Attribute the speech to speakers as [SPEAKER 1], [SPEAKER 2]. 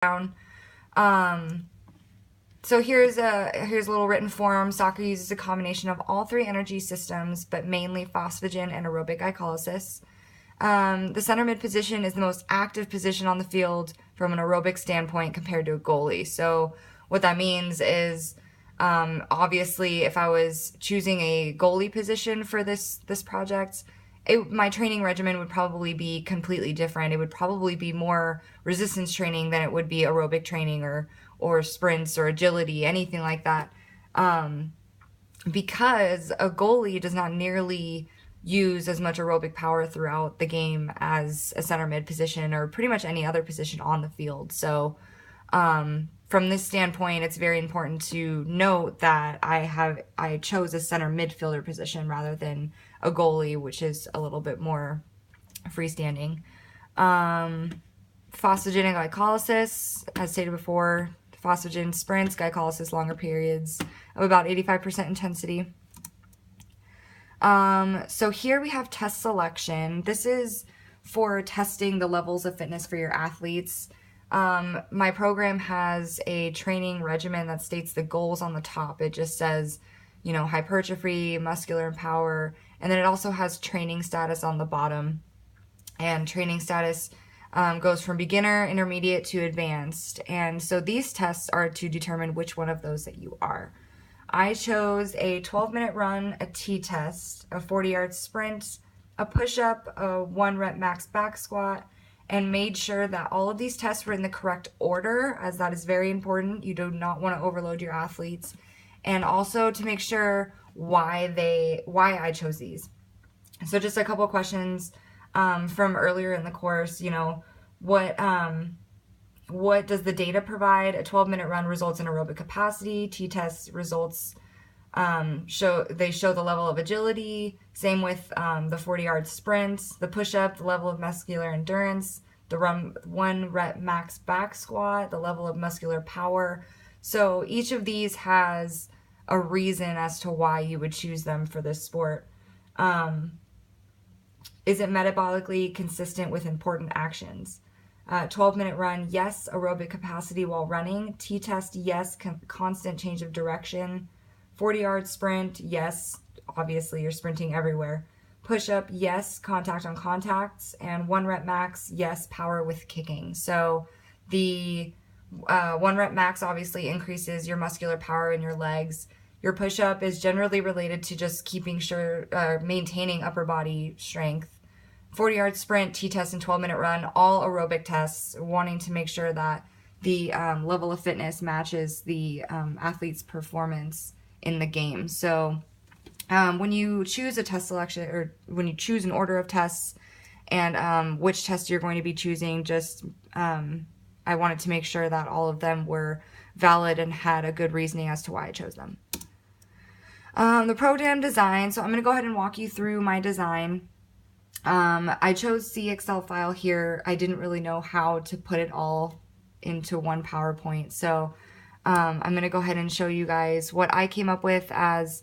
[SPEAKER 1] down. So here's a little written form. Soccer uses a combination of all three energy systems, but mainly phosphagen and aerobic glycolysis. The center mid position is the most active position on the field from an aerobic standpoint compared to a goalie. So what that means is, obviously, if I was choosing a goalie position for this project, my training regimen would probably be completely different. It would probably be more resistance training than it would be aerobic training or sprints or agility, anything like that. Because a goalie does not nearly use as much aerobic power throughout the game as a center mid position or pretty much any other position on the field. So from this standpoint, it's very important to note that I chose a center midfielder position rather than a goalie, which is a little bit more freestanding. Phosphagen and glycolysis, as stated before, phosphagen sprints, glycolysis longer periods of about 85% intensity. So here we have test selection. This is for testing the levels of fitness for your athletes. My program has a training regimen that states the goals on the top. It just says, hypertrophy, muscular and power, and then it also has training status on the bottom. And training status goes from beginner, intermediate to advanced. And so these tests are to determine which one of those that you are. I chose a 12-minute run, a T-test, a 40-yard sprint, a push-up, a 1-rep max back squat, and made sure that all of these tests were in the correct order, as that is very important. You do not want to overload your athletes. And also to make sure why I chose these. So just a couple of questions from earlier in the course, what does the data provide? A 12-minute run results in aerobic capacity. T-test results show the level of agility. Same with the 40-yard sprints. The push-up, the level of muscular endurance. The 1-rep max back squat, the level of muscular power. So each of these has a reason as to why you would choose them for this sport. Is it metabolically consistent with important actions? 12-minute run, yes. Aerobic capacity while running. T-test, yes. Constant change of direction. 40-yard sprint, yes. Obviously, you're sprinting everywhere. Push-up, yes. Contact on contacts. And 1-rep max, yes. Power with kicking. So the 1-rep max obviously increases your muscular power in your legs. Your push-up is generally related to just maintaining upper body strength. 40-yard sprint, T-test, and 12-minute run, all aerobic tests, wanting to make sure that the level of fitness matches the athlete's performance in the game. So when you choose a test selection, or when you choose an order of tests and which test you're going to be choosing, I wanted to make sure that all of them were valid and had a good reasoning as to why I chose them. The program design, so I'm going to go ahead and walk you through my design. I chose CXL file here. I didn't really know how to put it all into one PowerPoint. So I'm going to go ahead and show you guys what I came up with as